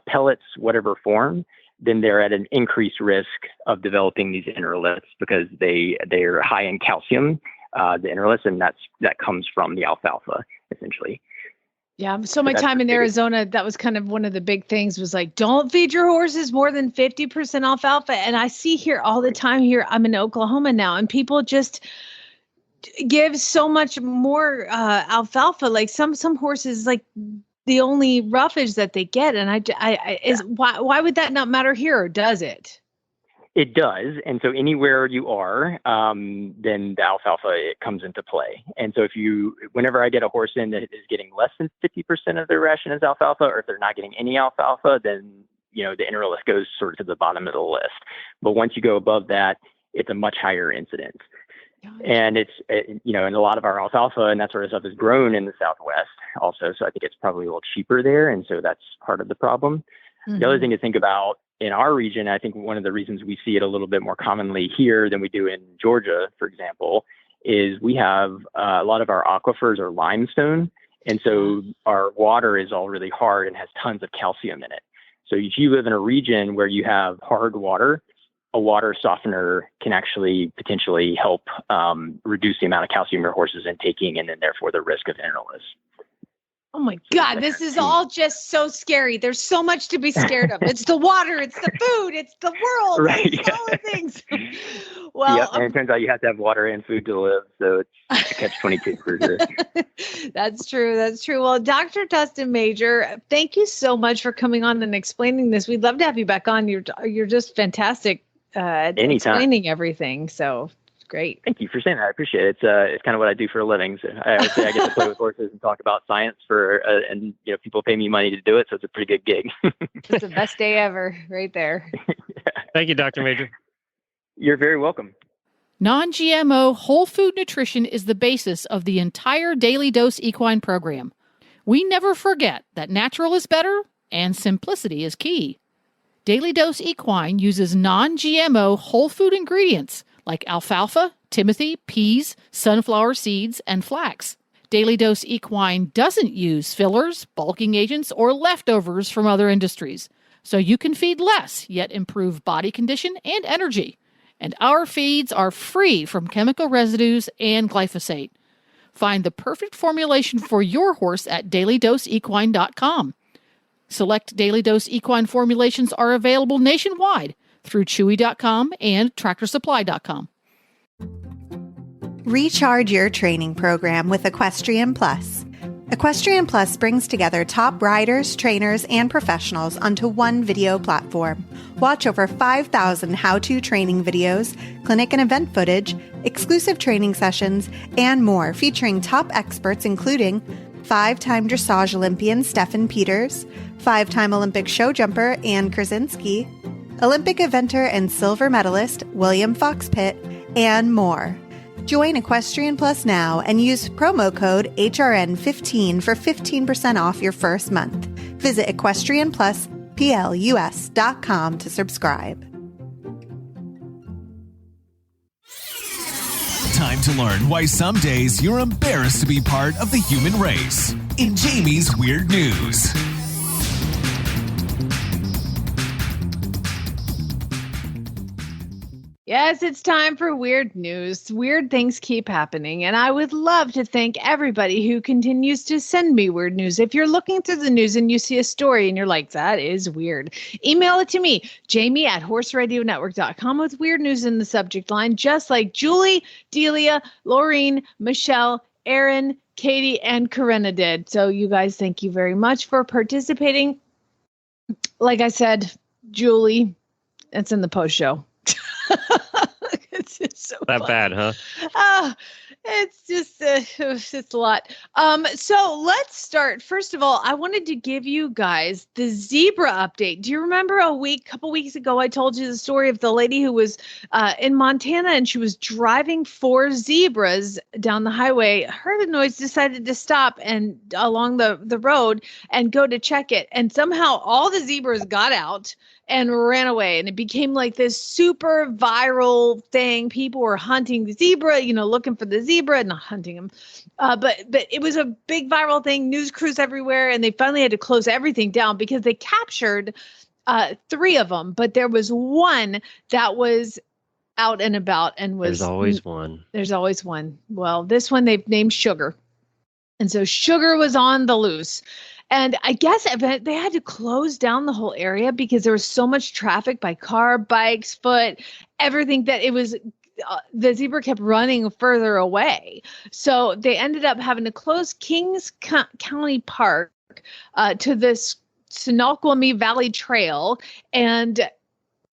pellets, whatever form, then they're at an increased risk of developing these enteroliths because they're high in calcium, the enteroliths, and that comes from the alfalfa, essentially. Yeah. So my time in Arizona, that was kind of one of the big things was like, don't feed your horses more than 50% alfalfa. And I see here all the time here, I'm in Oklahoma now, and people just give so much more alfalfa. Like some horses, like the only roughage that they get. And why would that not matter here, or does it? It does. And so anywhere you are, then the alfalfa, it comes into play. And so whenever I get a horse in that is getting less than 50% of their ration as alfalfa, or if they're not getting any alfalfa, then, the enterolith goes sort of to the bottom of the list. But once you go above that, it's a much higher incidence. And it's, and a lot of our alfalfa and that sort of stuff is grown in the Southwest also. So I think it's probably a little cheaper there. And so that's part of the problem. Mm-hmm. The other thing to think about in our region, I think one of the reasons we see it a little bit more commonly here than we do in Georgia, for example, is we have a lot of our aquifers are limestone. And so our water is all really hard and has tons of calcium in it. So if you live in a region where you have hard water, a water softener can actually potentially help reduce the amount of calcium your horse is intaking, and then therefore the risk of enteroliths. Oh my God, this is all just so scary. There's so much to be scared of. It's the water, it's the food, it's the world, right, it's all the things. Well, and it turns out you have to have water and food to live. So it's a catch-22 for sure. That's true. That's true. Well, Dr. Dustin Major, thank you so much for coming on and explaining this. We'd love to have you back on. You're just fantastic at explaining everything. So great. Thank you for saying that. I appreciate it. It's kind of what I do for a living. So I always say I get to play with horses and talk about science and people pay me money to do it. So it's a pretty good gig. It's the best day ever right there. Yeah. Thank you, Dr. Major. You're very welcome. Non-GMO whole food nutrition is the basis of the entire Daily Dose Equine program. We never forget that natural is better and simplicity is key. Daily Dose Equine uses non-GMO whole food ingredients like alfalfa, timothy, peas, sunflower seeds, and flax. Daily Dose Equine doesn't use fillers, bulking agents, or leftovers from other industries, so you can feed less, yet improve body condition and energy. And our feeds are free from chemical residues and glyphosate. Find the perfect formulation for your horse at dailydoseequine.com. Select Daily Dose Equine formulations are available nationwide through Chewy.com and TractorSupply.com. Recharge your training program with Equestrian Plus. Equestrian Plus brings together top riders, trainers, and professionals onto one video platform. Watch over 5,000 how-to training videos, clinic and event footage, exclusive training sessions, and more featuring top experts including 5-time dressage Olympian Stefan Peters, 5-time Olympic show jumper Ann Krasinski, Olympic eventer and silver medalist William Fox Pitt, and more. Join Equestrian Plus now and use promo code HRN15 for 15% off your first month. Visit EquestrianPlusPLUS.com to subscribe. Time to learn why some days you're embarrassed to be part of the human race. In Jamie's Weird News. Yes, it's time for weird news. Weird things keep happening, and I would love to thank everybody who continues to send me weird news. If you're looking through the news and you see a story and you're like, that is weird, email it to me, jamie@horseradionetwork.com with weird news in the subject line, just like Julie, Delia, Laureen, Michelle, Aaron, Katie, and Corinna did. So you guys, thank you very much for participating. Like I said, Julie, it's in the post show. It's so that funny. bad, huh? It's just a lot. So let's start. First of all, I wanted to give you guys the zebra update. Do you remember couple weeks ago, I told you the story of the lady who was in Montana and she was driving 4 zebras down the highway, heard a noise, decided to stop and along the road and go to check it. And somehow all the zebras got out and ran away. And it became like this super viral thing. People were hunting the zebra, looking for the zebra, not hunting them. But it was a big viral thing, news crews everywhere. And they finally had to close everything down because they captured 3 of them. But there was one that was out and about and was. There's always one. There's always one. Well, this one they've named Sugar. And so Sugar was on the loose. And I guess they had to close down the whole area because there was so much traffic by car, bikes, foot, everything that it was, the zebra kept running further away. So they ended up having to close Kings County Park to this Snoqualmie Valley Trail, and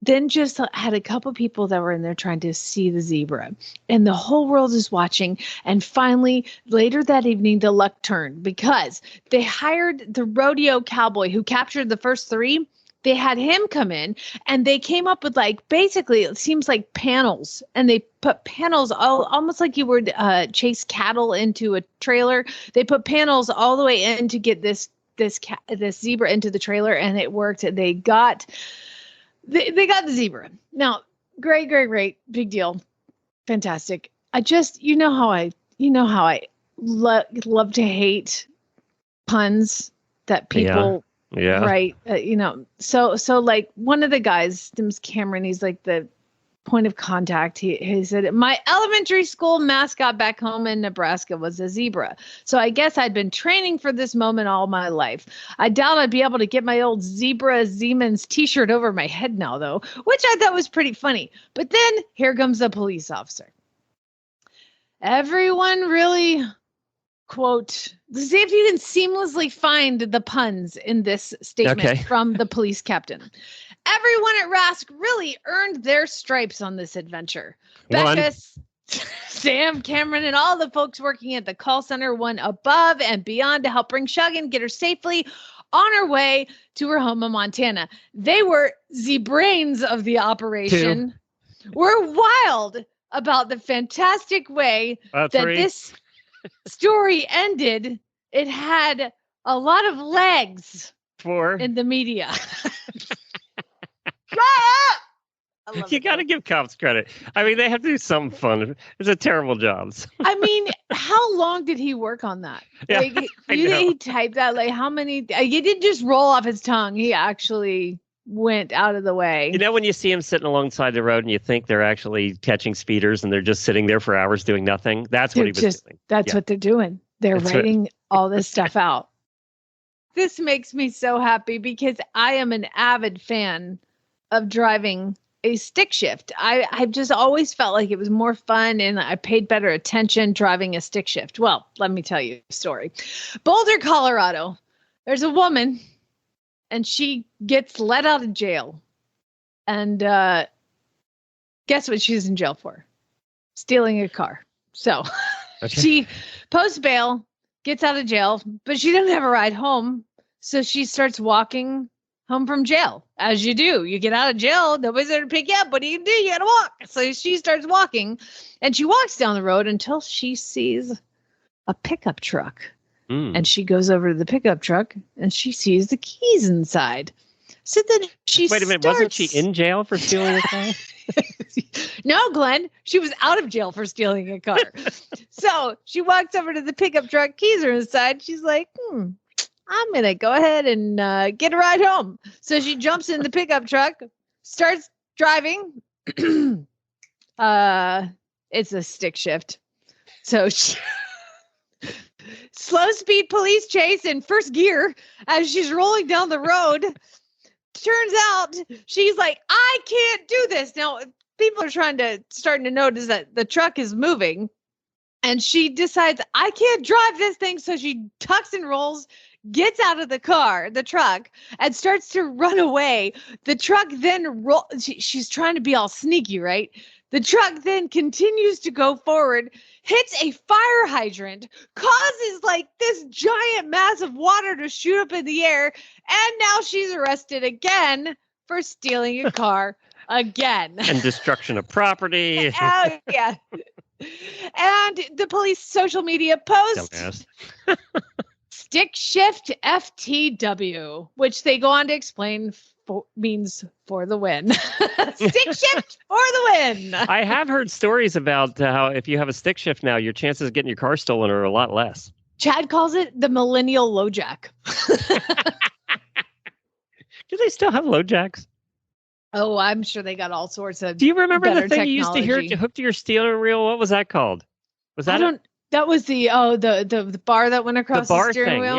then just had a couple people that were in there trying to see the zebra, and the whole world is watching. And finally, later that evening, the luck turned because they hired the rodeo cowboy who captured the first 3. They had him come in and they came up with basically it seems like panels, and they put panels almost like you would chase cattle into a trailer. They put panels all the way in to get this zebra into the trailer, and it worked. They got the zebra. Now, great, big deal. Fantastic. I just, you know how I love to hate puns that people write, so like one of the guys, Tim's Cameron, he's like the point of contact. He said, my elementary school mascot back home in Nebraska was a zebra. So I guess I'd been training for this moment all my life. I doubt I'd be able to get my old Zebra Siemens t-shirt over my head now, though, which I thought was pretty funny. But then here comes a police officer. Everyone really, quote, see if you can seamlessly find the puns in this statement from the police captain. Everyone at Rast really earned their stripes on this adventure. Becca, Sam, Cameron, and all the folks working at the call center went above and beyond to help bring Shug and get her safely on her way to her home in Montana. They were the brains of the operation. We're wild about the fantastic way that this story ended. It had a lot of legs in the media. You got to give cops credit. I mean, they have to do something fun. It's a terrible job. I mean, how long did he work on that? Yeah, he typed that, how many? He didn't just roll off his tongue. He actually went out of the way. When you see them sitting alongside the road and you think they're actually catching speeders and they're just sitting there for hours doing nothing, that's what he was doing. That's what they're doing. They're writing all this stuff out. This makes me so happy because I am an avid fan of driving a stick shift. I've just always felt like it was more fun and I paid better attention driving a stick shift. Well, let me tell you a story. Boulder, Colorado. There's a woman and she gets let out of jail. And guess what she's in jail for? Stealing a car. So she posts bail, gets out of jail, but she doesn't have a ride home. So she starts walking home from jail, as you do. You get out of jail, nobody's there to pick you up. What do? You gotta walk. So she starts walking, and she walks down the road until she sees a pickup truck. And she goes over to the pickup truck, and she sees the keys inside. So then she Wait a minute, wasn't she in jail for stealing a car? No, Glenn, she was out of jail for stealing a car. So she walks over to the pickup truck, keys are inside. She's like, I'm going to go ahead and get a ride home. So she jumps in the pickup truck, starts driving. It's a stick shift. So she slow speed police chase in first gear as she's rolling down the road. Turns out she's like, I can't do this. Now, people are starting to notice that the truck is moving. And she decides, I can't drive this thing. So she tucks and rolls, gets out of the truck, and starts to run away. The truck then she's trying to be all sneaky, right? The truck then continues to go forward, hits a fire hydrant, causes like this giant mass of water to shoot up in the air, and now she's arrested again for stealing a car again. And destruction of property. Oh, yeah. And the police social media post stick shift FTW, which they go on to explain means for the win. Stick shift for the win. I have heard stories about how if you have a stick shift now, your chances of getting your car stolen are a lot less. Chad calls it the millennial low jack. Do they still have low jacks? Oh, I'm sure they got all sorts of. Do you remember the thing technology. you used to hear hooked to your steering wheel? What was that called? Was that That was the bar that went across the steering wheel.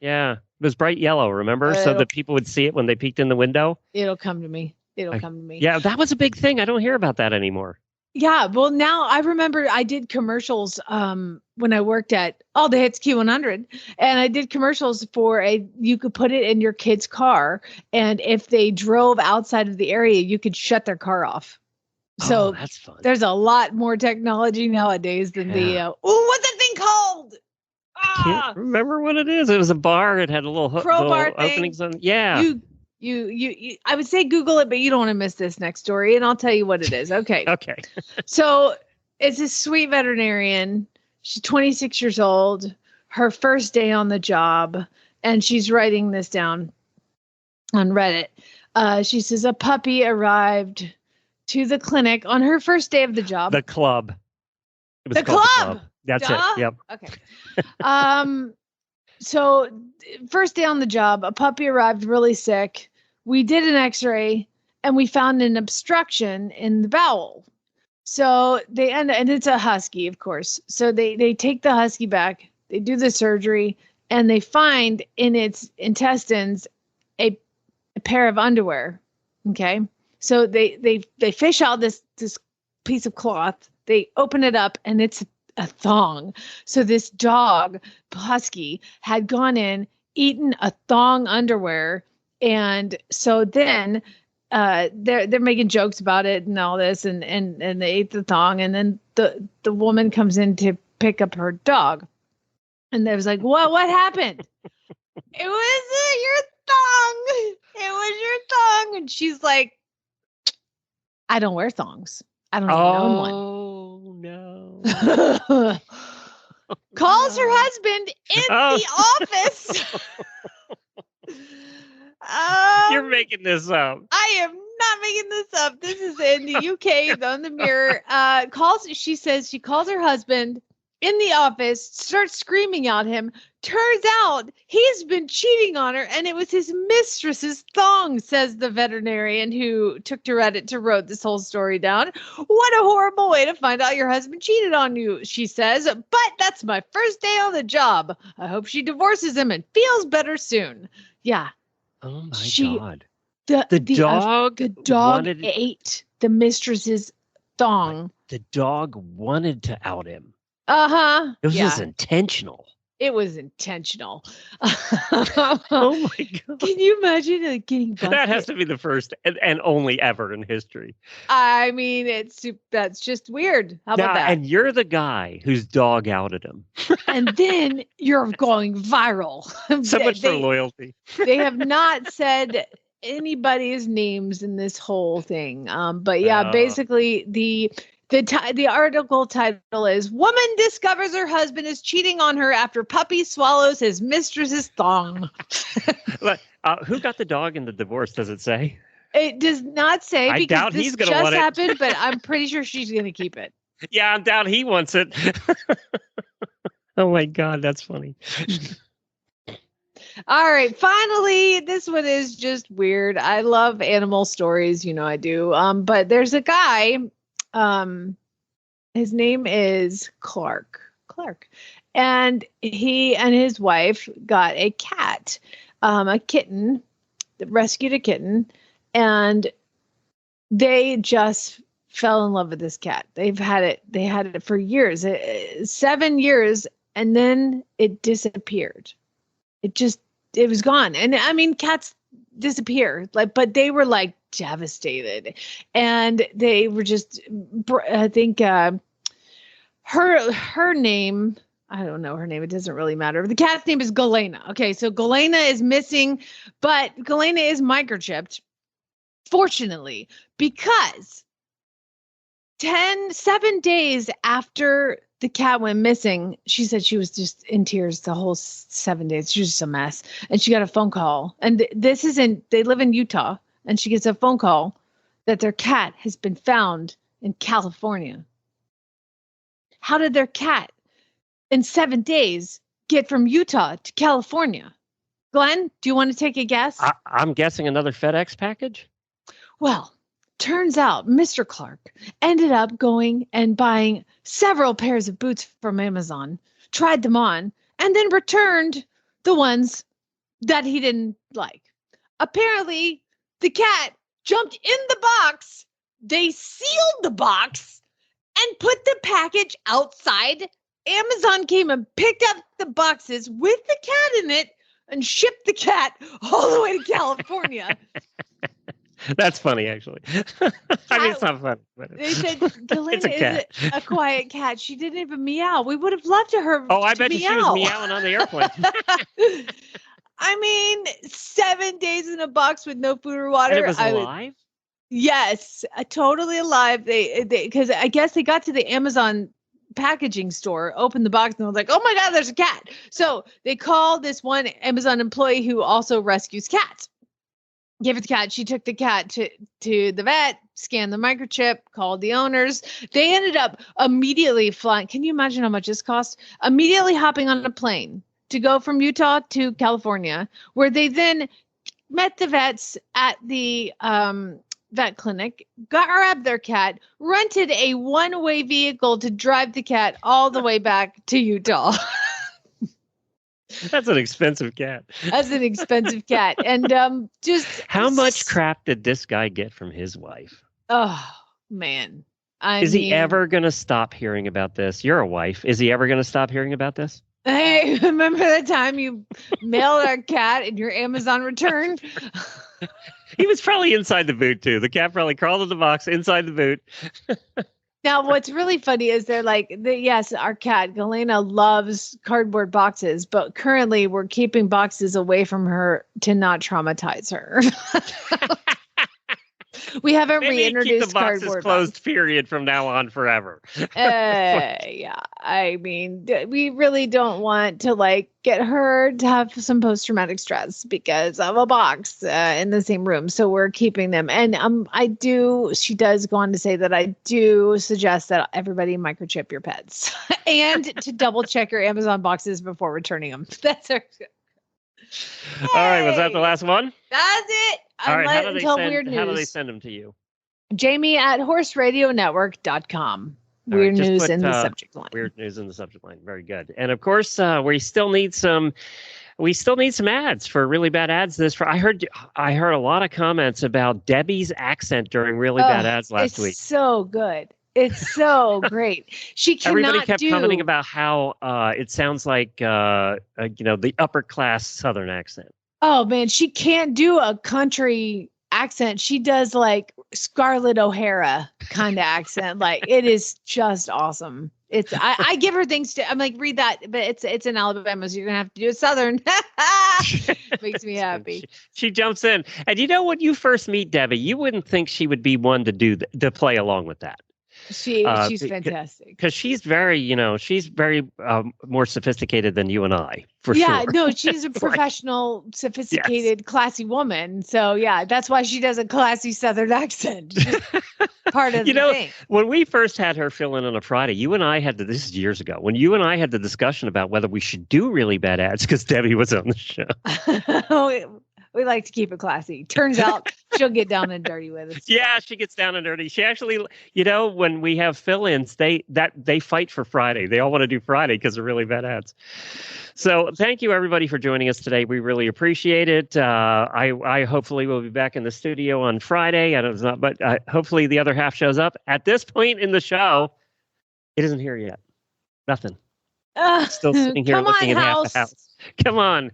Yeah. It was bright yellow, remember? So that people would see it when they peeked in the window. It'll come to me. Yeah, that was a big thing. I don't hear about that anymore. Yeah, well, now I remember I did commercials when I worked at All the Hits Q100, and I did commercials for you could put it in your kid's car, and if they drove outside of the area, you could shut their car off. So that's fun. There's a lot more technology nowadays than what's that thing called? I can't remember what it is. It was a bar. It had a little crowbar thing. Openings on. Yeah. You I would say Google it, but you don't want to miss this next story, and I'll tell you what it is. Okay. Okay. So it's a sweet veterinarian. She's 26 years old, her first day on the job, and she's writing this down on Reddit. She says a puppy arrived to the clinic on her first day of the job. The club. It was the called club. The club. That's Duh. it. Yep. Okay. So first day on the job, a puppy arrived really sick. We did an x-ray and we found an obstruction in the bowel. So and it's a husky, of course. So they take the husky back, they do the surgery, and they find in its intestines a pair of underwear. Okay. So they fish out this piece of cloth, they open it up, and it's a thong. So this dog, husky, had gone in, eaten a thong underwear, and so then they're making jokes about it and all this, and they ate the thong, and then the woman comes in to pick up her dog, and they was like, what happened? It was your thong. It was your thong. And she's like, I don't wear thongs. I don't even own one. Oh no. Calls her husband in the office. You're making this up. I am not making this up. This is in the UK on the Mirror. She says she calls her husband in the office, starts screaming at him. Turns out he's been cheating on her, and it was his mistress's thong, says the veterinarian who took to Reddit to wrote this whole story down. What a horrible way to find out your husband cheated on you, she says. But that's my first day on the job. I hope she divorces him and feels better soon. Yeah. Oh my God. The dog ate the mistress's thong. The dog wanted to out him. Uh-huh. It was intentional. It was intentional. Oh my God. Can you imagine getting busted? That has to be the first and only ever in history. I mean, that's just weird. How about that? And you're the guy whose dog outed him. And then you're going viral. So much for loyalty. They have not said anybody's names in this whole thing. But yeah, basically the article title is "Woman Discovers Her Husband is Cheating on Her After Puppy Swallows His Mistress's Thong." Who got the dog in the divorce? Does it say? It does not say I because doubt this he's gonna just want it. happened, but I'm pretty sure she's going to keep it. Yeah, I doubt he wants it. Oh my God, that's funny. All right. Finally, this one is just weird. I love animal stories. You know, I do. But there's a guy, his name is Clark, and he and his wife got a cat, a kitten, rescued a kitten, and they just fell in love with this cat. They had it for years, 7 years, and then it disappeared. It was gone. And I mean, cats disappear, but they were like devastated, and they were just, I think, her name, I don't know her name. It doesn't really matter. The cat's name is Galena. Okay. So Galena is missing, but Galena is microchipped, fortunately, because 7 days after the cat went missing, she said she was just in tears the whole 7 days. She was just a mess. And she got a phone call. And they live in Utah. And she gets a phone call that their cat has been found in California. How did their cat in 7 days get from Utah to California? Glenn, do you want to take a guess? I'm guessing another FedEx package. Well, turns out Mr. Clark ended up going and buying several pairs of boots from Amazon, tried them on, and then returned the ones that he didn't like. Apparently, the cat jumped in the box. They sealed the box and put the package outside. Amazon came and picked up the boxes with the cat in it and shipped the cat all the way to California. That's funny, actually. I mean, it's not funny. But they said Galena is a quiet cat. She didn't even meow. We would have loved her. Oh, I bet you she was meowing on the airplane. I mean, 7 days in a box with no food or water. And it was alive? Yes, totally alive. They because I guess they got to the Amazon packaging store, opened the box, and was like, "Oh my God, there's a cat!" So they called this one Amazon employee who also rescues cats. Gave it the cat. She took the cat to the vet, scanned the microchip, called the owners. They ended up immediately flying. Can you imagine how much this cost? Immediately hopping on a plane to go from Utah to California, where they then met the vets at the vet clinic, grabbed their cat, rented a one-way vehicle to drive the cat all the way back to Utah. That's an expensive cat. That's an expensive cat. And just how much crap did this guy get from his wife? Oh, man. Is he ever going to stop hearing about this? You're a wife. Is he ever going to stop hearing about this? Hey, remember the time you mailed our cat in your Amazon return? He was probably inside the boot, too. The cat probably crawled in the box inside the boot. Now, what's really funny is they're like, yes, our cat, Galena, loves cardboard boxes, but currently we're keeping boxes away from her to not traumatize her. We haven't reintroduced keep the boxes cardboard closed, boxes. Period, from now on forever. Yeah, I mean, we really don't want to get her to have some post-traumatic stress because of a box in the same room. So we're keeping them. And she does go on to say that I do suggest that everybody microchip your pets and to double check your Amazon boxes before returning them. That's our... All right, was that the last one? That's it. All right, how do they send them to you? Jamie at horseradionetwork.com. Weird news in the subject line. Weird news in the subject line. Very good. And of course, we still need some ads for really bad ads. I heard a lot of comments about Debbie's accent during really bad ads last week. It's so good. It's so great. She cannot Everybody kept commenting about how it sounds like the upper class Southern accent. Oh man, she can't do a country accent. She does like Scarlett O'Hara kind of accent. Like it is just awesome. It's I give her things to. I'm like, read that, but it's in Alabama, so you're gonna have to do a Southern. Makes me happy. She jumps in, and when you first meet Debbie, you wouldn't think she would be one to play along with that. She's fantastic. Because she's very more sophisticated than you and I, for sure. Yeah, no, she's a professional, sophisticated, classy woman. So yeah, that's why she does a classy Southern accent. Part of the thing. When we first had her fill in on a Friday, you and I had this is years ago, when you and I had the discussion about whether we should do really bad ads because Debbie was on the show. We like to keep it classy. Turns out she'll get down and dirty with us. Yeah, she gets down and dirty. She actually, when we have fill-ins, they fight for Friday. They all want to do Friday because they're really bad ads. So thank you, everybody, for joining us today. We really appreciate it. I hopefully will be back in the studio on Friday. I don't know, it's not, but hopefully the other half shows up. At this point in the show, it isn't here yet. Nothing. Still sitting here looking at half the house. Come on.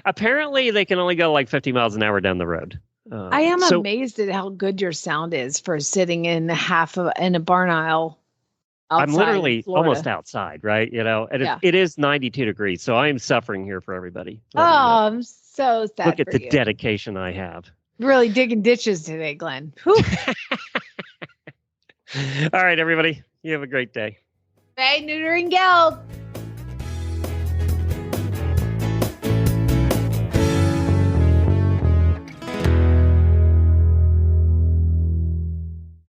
Apparently, they can only go like 50 miles an hour down the road. I am amazed at how good your sound is for sitting in in a barn aisle. I'm literally almost outside, right? And it is 92 degrees, so I'm suffering here for everybody. I'm so sad. Look at the dedication I have. Really digging ditches today, Glenn. All right, everybody. You have a great day. Hey, Neutering Guild.